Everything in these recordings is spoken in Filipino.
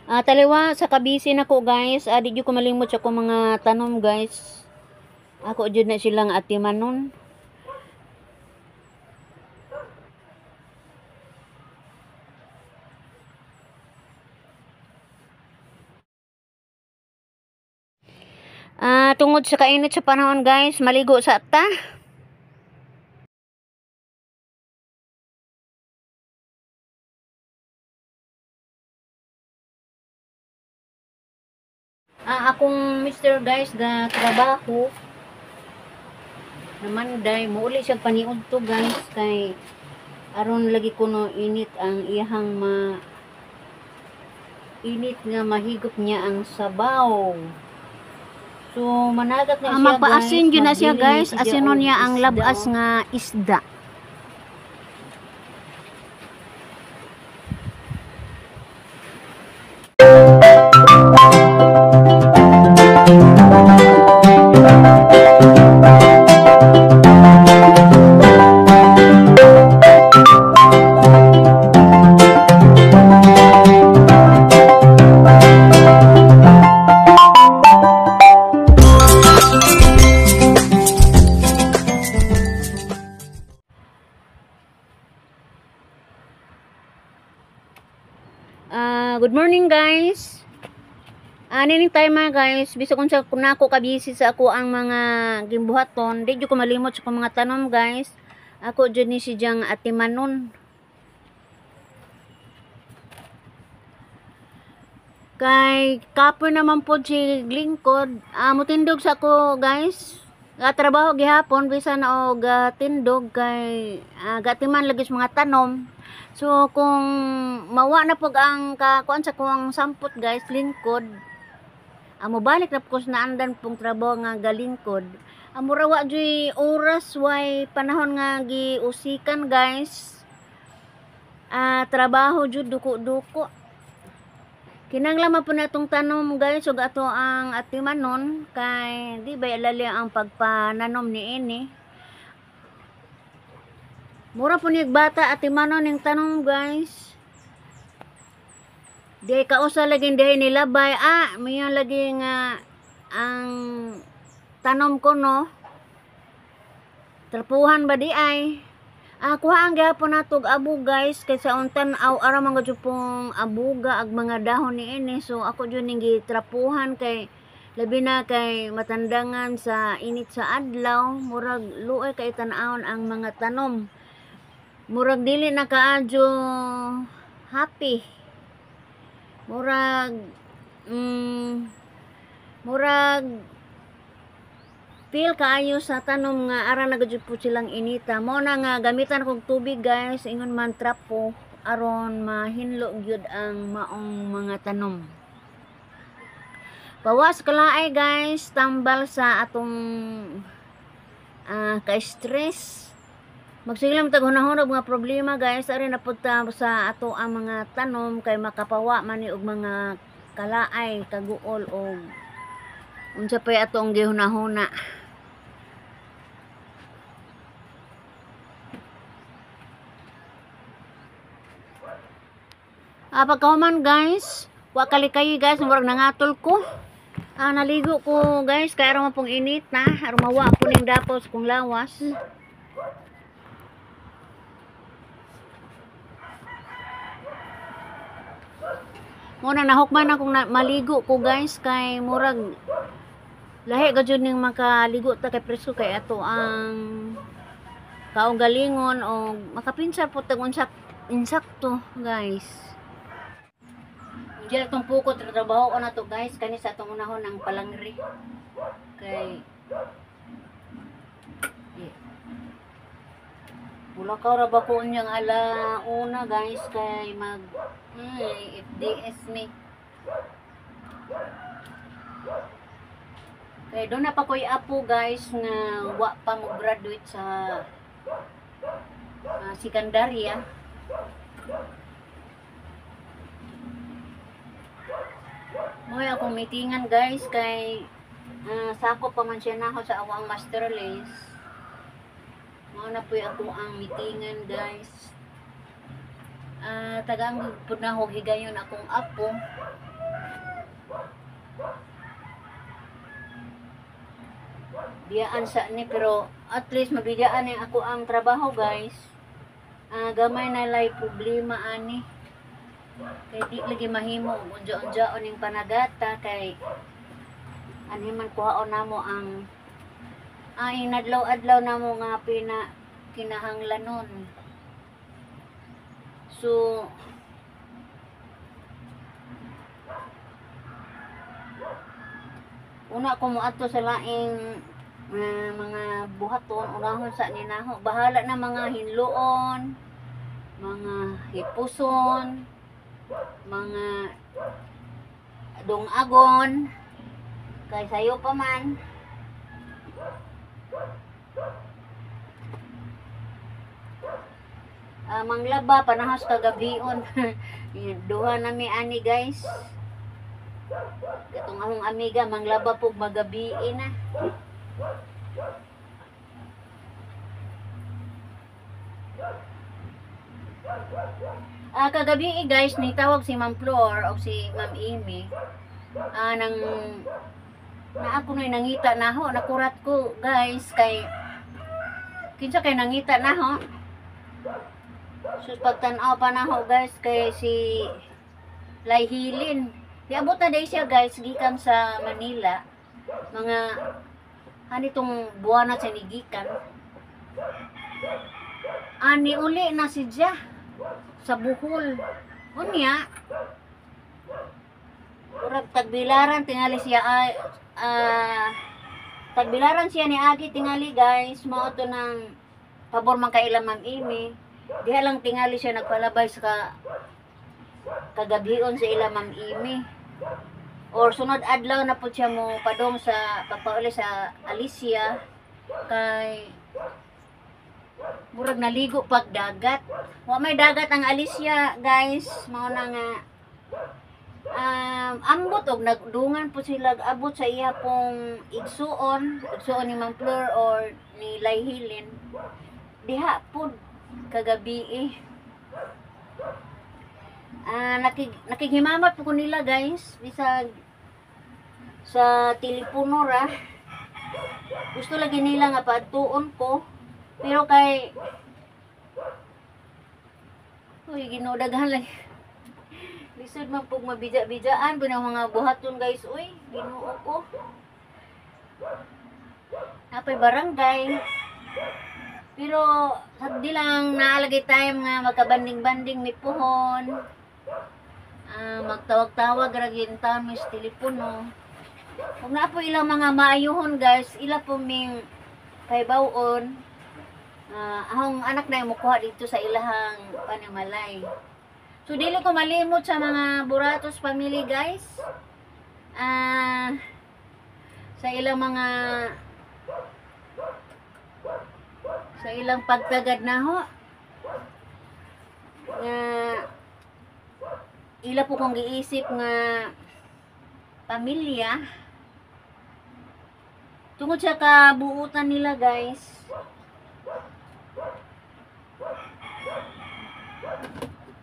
Taliwa sa kabisi na ko guys. Di jud ko malimot sa ko mga tanom guys. Ako jud na silang atimanon. Tungod sa kainit sa panahon guys, maligo sa ta. Akong Mr. guys ga trabaho naman day muuli siya paniud to guys kay aron lagi kuno init ang iyahang init nga mahigop niya ang sabaw. So managat na siya Magpaasin yun na siya guys, asinon niya ang isda, labas nga isda. Good morning guys. Nining time guys, bisag kung sa kunako kabisi sa ako ang mga gimbuhaton, di jud ko malimot sa mga tanom guys. Ako jud ni si Jang atimanon. Kay kapoy naman po si lingkod, mutindog sa ako guys. Trabaho gihapon bisan og tindog kay gatiman lagi sa mga tanom. So kung mawa na pag ang kuan sa kuang sampot guys lingkod, amo balik na po sa naandan pong trabaho nga galingkod. Amo rawa joy oras way panahon nga giusikan guys. Trabaho jud duko-duko. Kinanglaman po na itong tanom guys, ug ato ang atimanon kay di ba ilali ang pagpananom ni ini. Mura po niyag bata atimanon ning tanom guys. Di kausa lagi di nilabay. May lagi nga ang tanom ko no. Trapuhan ba di ay? Kuha ang gihapon natog abo guys kay sa untan ara mga jupong abuga ag mga dahon ni ini. So ako jud ning gitrapuhan kay labi na kay matandangan sa init sa adlaw, murag luoy kay tan-awon ang mga tanom. Murag dili na kaadyo happy. Murag feel kaayo sa tanom nga ara nagajud po silang inita. Mo na nga gamitan kog tubig guys, ingon man trapo aron mahinlo gyud ang maong mga tanom. Bawas kalaay guys, tambal sa atong ka-stress. Magsigilam tag hunahunag mga problema guys, ari na pud ta sa ato ang mga tanom kay makapawa man ni og mga kalaay, kaguol og unsa pay atong gihunahuna. Pagkahuman guys, wa kalikayi guys, murag nangatol ko. Naligo ko guys, kay aron pong init na, aron mawa po ning dapos kung lawas. Muna nahukman akong maligo ko guys kay murag lahi gajud ning makaligo ta kay presko kay ato ang kaugalingon o makapinsar po tag insakto guys. Diyan itong pukot trabaho ko na to guys kani sa atong unahon ang palangri kay Bulakaw ra ba ko unyang una guys kay mag FDS ni. Kay doon na pa ko'y apo guys nga wa pa mo graduate sa sekundarya. Moy akong meetingan guys kay sakop pa man siya naho sa awang master list. Mao na po ako ang meetingan guys. Tagang pud na ho higayon akong apo Biyaan sa ni, pero at least mabiyaan ni ako ang trabaho guys. Gamay na lay problema ani. Kay di lagi mahimo unja-unjaon ning panagata kay animan kuhaon namo ang inadlaw-adlaw namo nga kinahanglanon. So una ko moadto sa laing mga buhaton, unahon sa ninaho, bahala na mga hinluon, mga hipuson, mga dungagon, kay sayo pa man. Manglaba panahos kagabion. Duha na mi ani guys. Katong akong amiga manglaba pug magabi na. Kagabi guys, nitawag si Ma'am Flor o si Ma'am Amy. Nang na ako noy nangita na ho, nakurat ko guys kay kinsa kay nangita na ho. Sus pagtan-aw pa na ho guys kay si Layhilin. Diabot na day siya guys gikan sa Manila. Mga anitong buwan na siya nigikan. Ani uli na si Dia sa Bohol. Unya urag tagbilaran tingali siya tagbilaran siya ni Agi tingali guys, mao to ng pabor man kay ila Ma'am Amy. Diha lang tingali siya nagpalabay sa kagabion sa ila Ma'am Amy. Or sunod adlaw na po siya mo padong sa pagpauli sa Alicia kay murag naligo pag dagat. Wa may dagat ang Alicia guys, mao na nga ambot og nagdungan po sila abot sa iya pong igsuon ni Ma'am Flor or ni Layhilin. Diha pud kagabi nakighimamat po ko nila guys bisag sa telepono ra. Gusto lagi nila nga paadtuon ko pero kay Ginoo daghan lang lisod man pug mabidya-bidyaan binang mga buhaton guys. Ginoo ko napay barangay pero di lang naalagay time nga magkabanding-banding mi puhon. Magtawag-tawag ra gyud taon mis telepono. Kung na po ilang mga maayuhon guys, ila po ming kaibawon. Ahong anak na yung mukuha dito sa ilahang panimalay. So dili ko malimot sa mga Buratos family guys. Sa ilang mga sa ilang pagtagad na ho. Ila po kong giisip nga pamilya tungod sa kabuutan nila guys.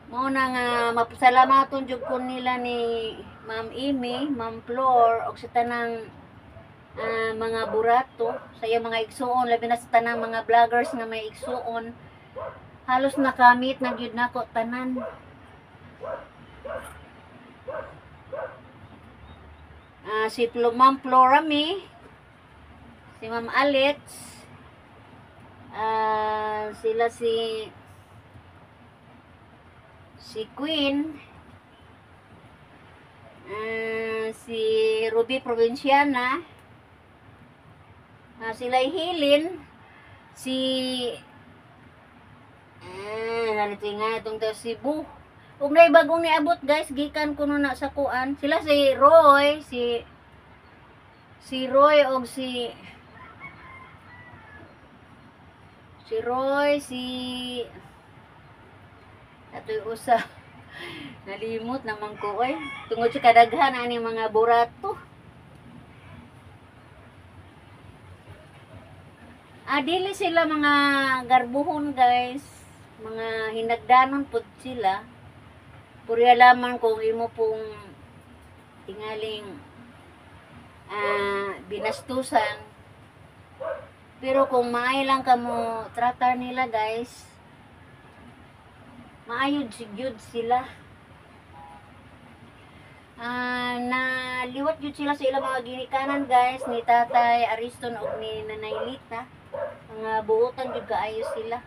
Mao na nga mapasalamaton jud ko nila ni Ma'am Amy, Ma'am Flor og sa tanang mga Burato sa iyang mga igsuon, labi na sa tanang mga vloggers nga may igsuon. Halos nakamit na gyud nako tanan. Si Ma'am Florami, si Ma'am Alex, sila si Queen, si Ruby Provinciana, si Layhilin, si narito nga itong Cebu. Ug nay bagong niabot guys, gikan kuno na sa kuan. Sila si Roy, si Roy og si Roy, atoy usa. Nalimot naman ko tungod sa kadaghan ani mga Burato. Dili sila mga garbuhon guys. Mga hinagdanon pud sila. Puriya lamang kung imo pong tingaling binastusan. Pero kung maay lang kamo tratar nila guys, maayod sigyud sila. Naliwat yun sila sa ilang mga ginikanan guys, ni Tatay Ariston o ni Nanay Lita. Mga buotan yun kaayo sila.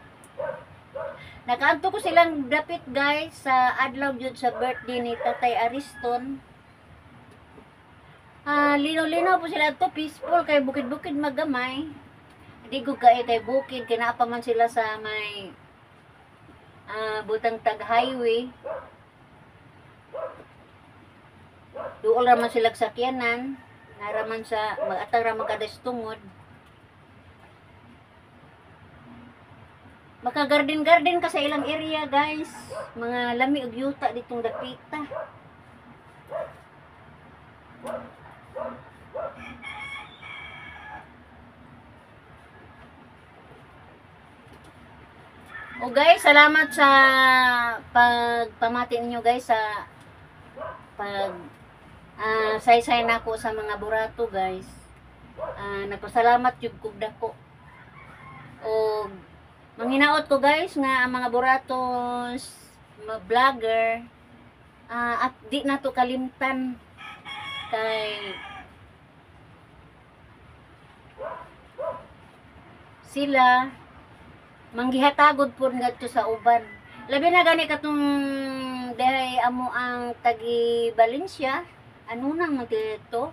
Nakaanto ko silang dapit guys sa adlaw yun sa birthday ni Tatay Ariston. Linaw-linaw po sila to, peaceful kay bukid-bukid magamay. Hindi ko kay bukid, kinapa man sila sa may butang tag highway. Duol raman sila sakyanan, naraman sa mag-atang raman kadas tungod. Maka garden-garden ka sa ilang area guys. Mga lami ug yuta ditong dapita. O guys, salamat sa pagpamati niyo guys sa pag saysay na ako sa mga burato guys. Nagpasalamat jud kog dako. O manghinaot ko guys nga ang mga buratos, mga vlogger, at di na to kalimtan kay sila manggihatagod po ngadto sa uban. Labi na gani katong dahay amo ang tagi Valencia, ano nang magdito?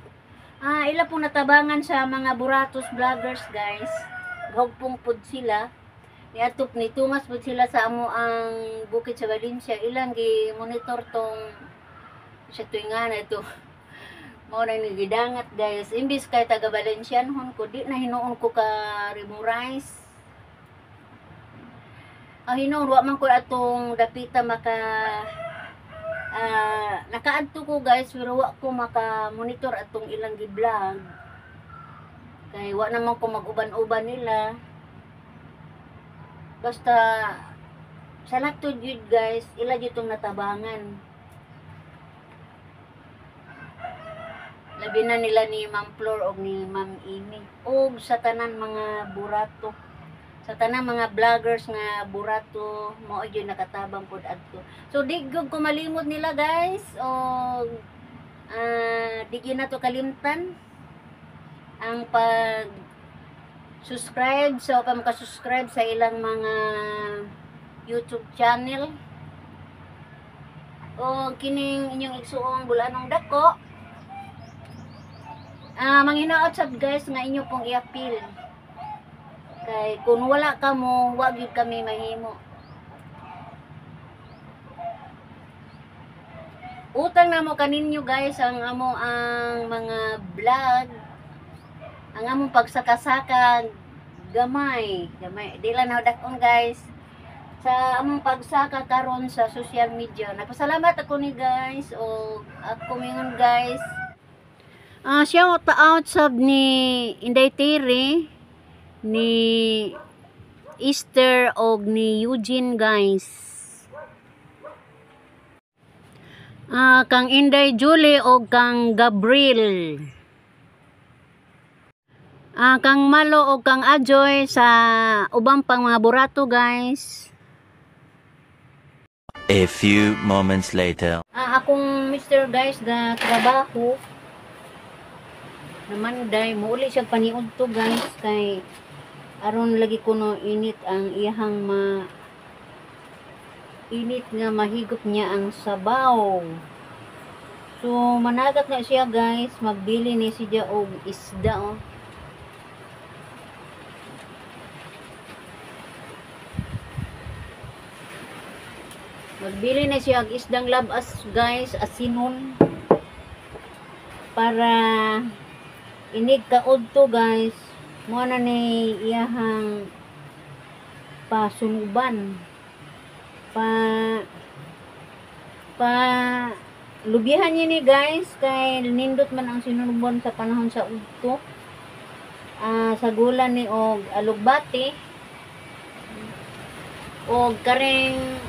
Ila pong natabangan sa mga buratos vloggers guys. Gawpong pud sila. Niatop ni tungas pud sila sa amo ang bukid sa Valencia. Ilang gi monitor tong sa tuingan ito. Mao na ni gidangat guys. Imbis kay taga Valencian hon ko di na hinuon ko ka remorize. Hinuon wa man ko atong dapita maka nakaadto ko guys pero wa ko maka monitor atong ilang gi-vlog. Kay wa naman ko mag-uban-uban nila. Basta sa laktod yun guys, ila ditong natabangan. Labi na nila ni Ma'am Flor o ni Ma'am Amy. O sa tanan mga burato. Sa tanan mga vloggers nga burato, mao yun nakatabang pod adto. So di gud ko malimot nila guys. O di gyud na to kalimtan ang pag subscribe. So pa maka-subscribe sa ilang mga YouTube channel. O kining inyong igsuong bulanong dako. Manghinaot sad guys nga inyo pong i-appeal. Kay kung wala ka mo, wag yun kami mahimo. Utang na mo kaninyo guys ang amo ang mga vlog, ang among pagsaka-saka gamay. Di lang na dakon guys. Sa among pagsaka karon sa social media. Nagpasalamat ako ni guys o ako mingon guys. Shout out sab ni Inday Tiri, ni Easter og ni Eugene guys. Kang Inday Julie og kang Gabriel. Kang Malo og kang Ajoy sa ubang pang mga burato guys. A few moments later. Akong Mr. guys ga trabaho naman day muuli siya paniud to guys kay aron lagi kuno init ang iyahang init nga mahigop niya ang sabaw. So managat na siya guys, magbili ni siya og isda oh. Magbili na siya og isdang labas guys, asinon para inig kaod to guys. Mo na ni iyahang pasunuban lubihan niya ni guys kay nindot man ang sinunuban sa panahon sa udto. Sa gulan ni og alugbati og karing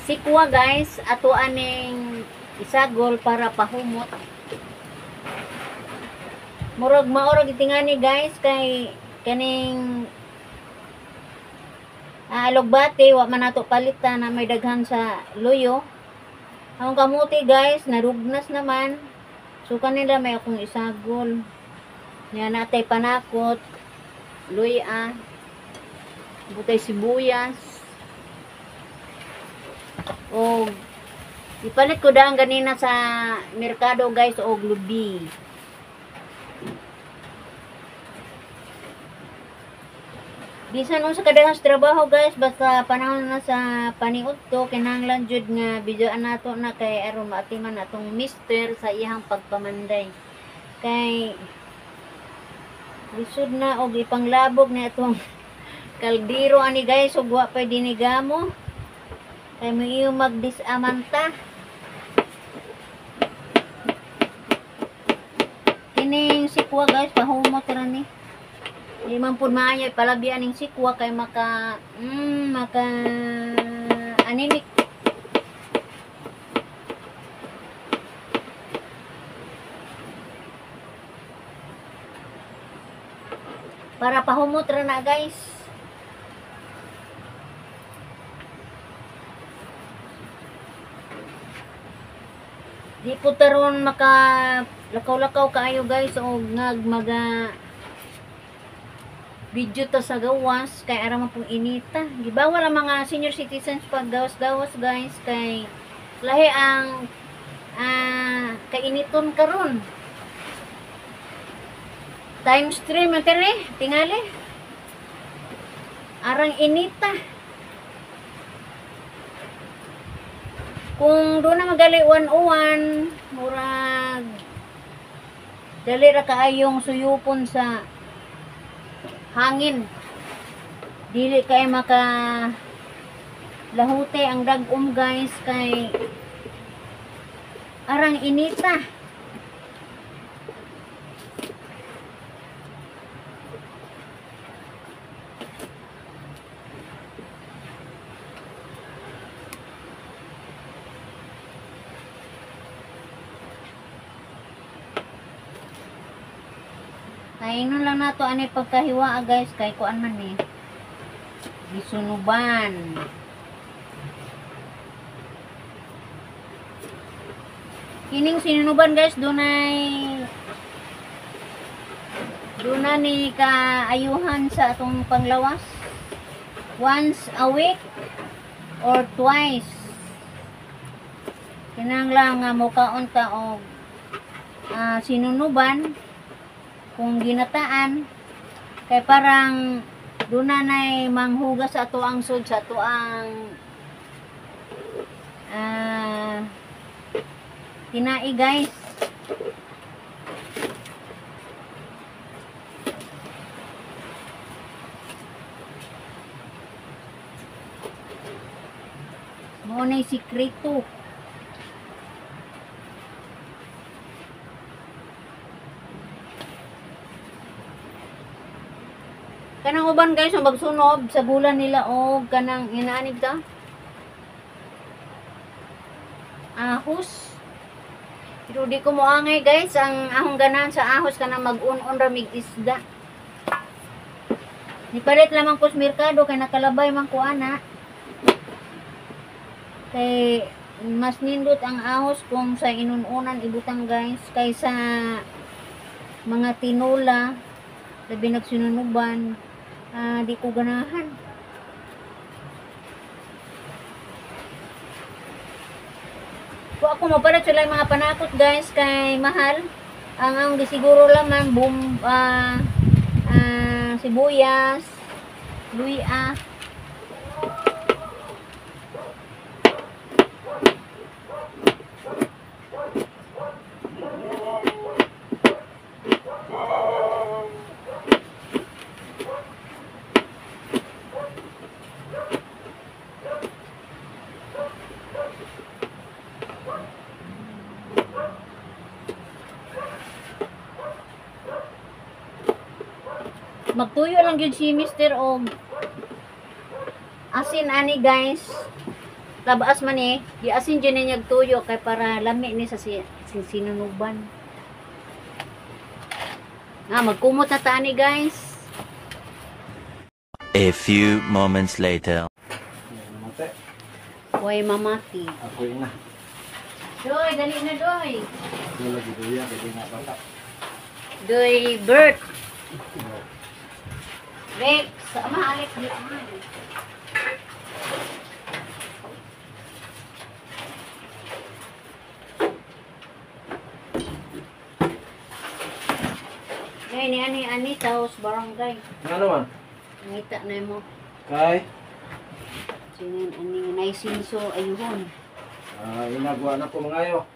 sikwa guys, ato aning isagol para pahumot. Murag maorag itingani guys kay kaning alugbati wa man nato palitan na may daghan sa luyo. Ang kamuti guys narugnas naman. So kanila may akong isagol. Yan natay panakot, luya, butay sibuyas. O ipalit ko daan ganina sa merkado guys og lubi. Bisan mo sa kadahas trabaho guys, basta panahon na sa paniud to, kinahanglan jud nga bidyaan nato na kay aron maatiman natong mister sa iyang pagpamanday. Kay lisod na og ipanglabog na itong kaldero ani guys, ug wa pa dinigamo. Kay mo iyo magdisamanta. Kining sikwa guys, pahumot ra ni. Di man pud maayo palabyan ning sikwa kay maka anemic. Para pahumot ra na guys. Di po taron maka lakaw-lakaw kaayo guys o maga video ta sa gawas kay ara man pong inita. Gibawal ang mga senior citizens pag gawas-gawas guys kay lahi ang kainiton karon. Time stream tere tingali. Arang inita. Kung doon na magali 101 murag dali ra kaayong suyupon sa hangin. Dili kay maka lahute ang dagom guys kay arang inita. Kainon lang nato ani pagkahiwa guys kay kuan man ni gisunuban. Kining sinunuban guys dunay ni kaayuhan sa atong panglawas once a week or twice. Kinahanglan nga mokaon ta og sinunuban kung ginataan kay parang dunay manghuga sa ato ang sud sa ato ang tinai guys. Mo nay sikreto. Kanang uban guys ang magsunob sa bulan nila og kanang inaanib ta ahos. Pero di ko moangay guys ang ahong ganahan sa ahos kanang mag-un-on ra mig isda. Nipalit lamang ko sa merkado kay nakalabay man ko ana. Kay mas nindot ang ahos kung sa inununan ibutang guys kaysa mga tinola labi nagsinunuban. Di ko ganahan. Kung ako maparat sila mga panakot guys kay mahal ang gisiguro lamang sibuyas, luya. Magtuyo lang yun si Mr. og asin ani guys Tabaas man eh. Giasin dyan niya tuyo kay para lami ni sa sinunuban. Magkumot na tani guys. A few moments later. Mate. Huwag mamati. Ako yun na. Doy, dali na doy. Ito lagi doya, kasi nga bata. Doy, Bert. Rex, sama Alex di man. Ngay ni ani taos barangay. Nga naman? Ngita na mo. Kay? Sinin ani naisinso ayuhon. Inagawa na ko mga ayo.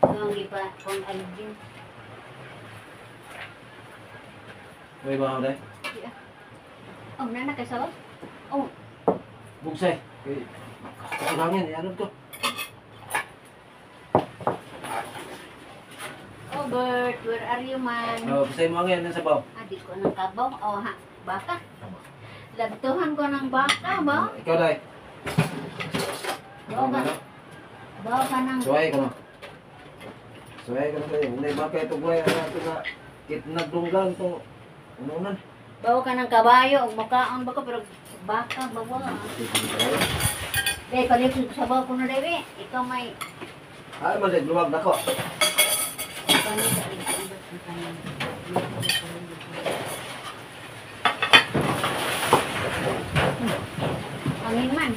Ang iba kung alugin. May ba ako dahil? Oh, nana kay sawas? Oh, Bugsay. Kay, kulangin, ano to? oh Bert, where are you man? Bugsay mo ang yan, nasa baw. Di ko ng kabaw. Oh, ha, baka. Lagtuhan ko ng baka ba? Ikaw dahil? Bawa ka. Bawa ka ng... Suway ko na. Suway ko na sa'yo. Hindi ba kayo ito buhay? Ano ito na kitnagdunggan itong ununan. Bawa ka ng kabayo. Makaon ba ka? Pero baka, bawa. Dahil palipin ko sa bawa ko na dahil. Ikaw may... Ay, mali, luwag na ko. Angin man.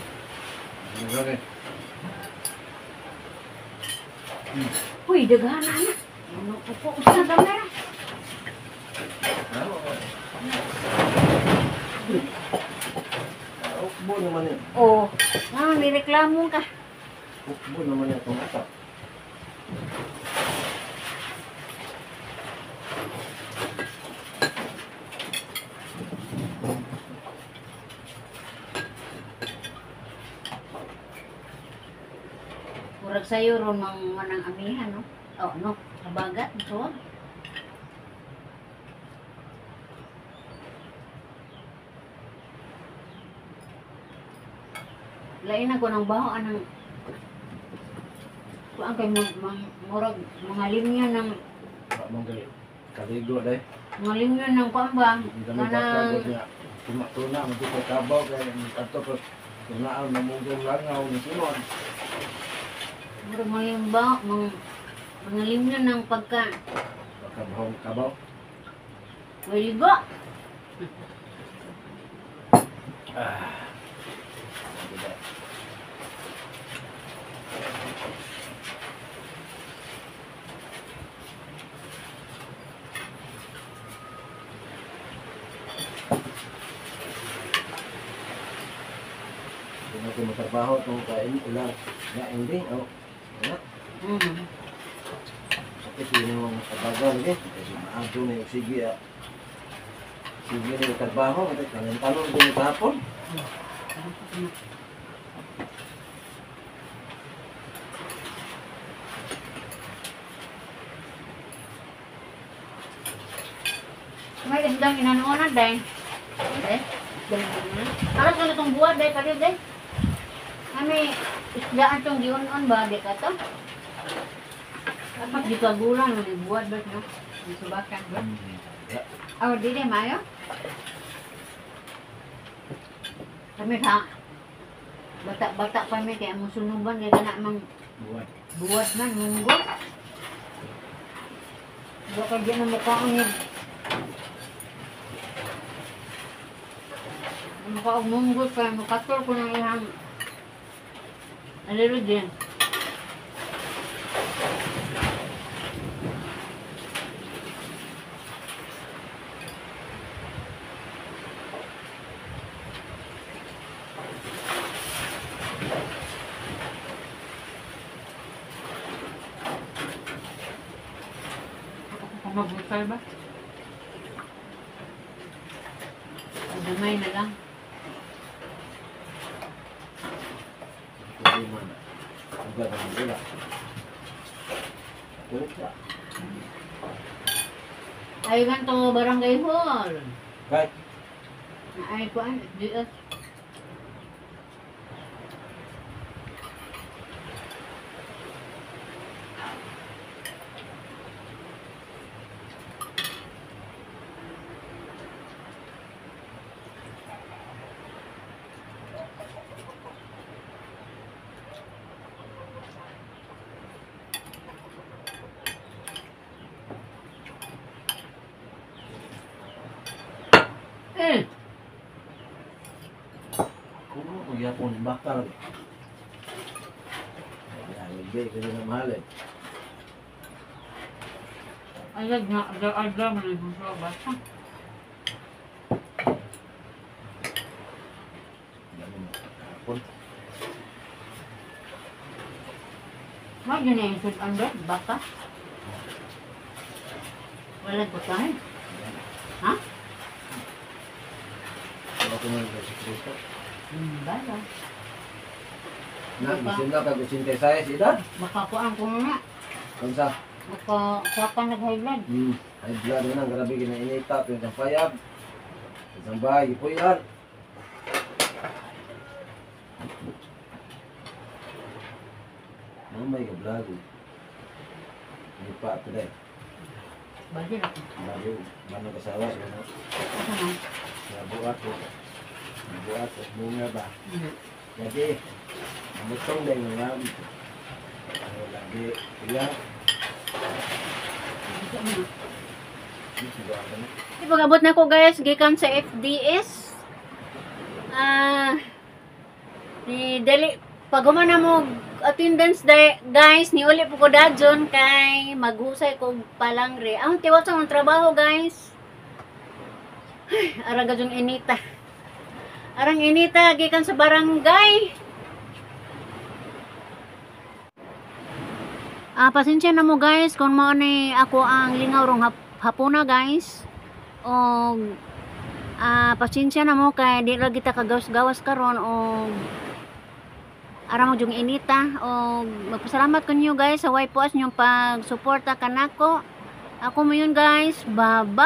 Okay. Uy, daghan na na. Ano upo sa kamera? Ano? Ukbo naman yan. Oh, nireklamo ka. Ukbo naman yan itong atak. Murag sa'yo ron manang amihan, no? Oh, no? Kabagat, so? Lain ako ng baho, anang... Kuan kay murag mga linya ng... Mong kaligo dahil. Mga linya ng kuan ba? Hindi kami bakagod niya. Tuna, magkikabaw kaya ato ko tunaan na mong langaw ni Sinon. Murag mga limba, mga linya ng pagka... Pagkabahong kabaw. Maligo! Kung ako matrabaho itong kain ulang nga hindi. Ano? Sakit yun yung kabagal eh. Kasi maado na yung sige sige na yung trabaho. Kanang tanong din yung kahapon. May isdang inanuunan, day. Eh? Alas ka na itong buwan, day, pati, day. Kami, isdaan itong giunon ba, day ka to? Dapat di kagulan, di buwan, day, no? Di subakan, ba? Oh, di, day, mayo? Kami sa bata-bata pa may kaya musunuban, kaya na mang buwad man, munggo. Baka dyan ang mukha ko niya. Mukha ko munggo, kaya makatol ko ng ihang alero din. Mabusal ba? Dumay na lang. Hindi man. Agad ang gula. Kulit ka. Ay, ganito barangay hall. Kahit Ay, kuan, DS. mahalin. Ayag nga, ada mo na yung basta. Dami mo. Hapon. Wag yun na yung food under, baka. Wala ko tayo. Ha? Wala ko na yung Kristo. Bala. Bisin na kag synthesize edad. Makakuan ko nga. Unsa? Makakuha nag-high blood. Ay blood na grabe ginainita pero sa payag. Sa bahay ipuyan. Mamay ka blood. Hindi pa ito dahil. Bali na ko. Bago, manong kasawa. Asa na? Nabuhat ko. Nabuhat ko. Bunga ba? Mhm. Jadi, namutong dahil nga. Ano lagi. Iya. Asa na? Siguro ako na. Ipag-abot na ko guys, gikan sa FDS. Ni dali pag humana mo attendance day, guys, ni uli po ko dadyon kay maghusay ko palangre. Ang tiwat sa mga trabaho, guys. Ay, arang gadyong inita. Arang inita gikan sa barangay. Pasensya na mo guys kung mao ni ako ang lingaw rong hapuna guys. O pasensya na mo kay di ra kita kagawas-gawas karon o ara mo jung inita o magpasalamat kanyo guys sa way puas nyong pagsuporta kanako. Ako mo yun guys. Bye-bye.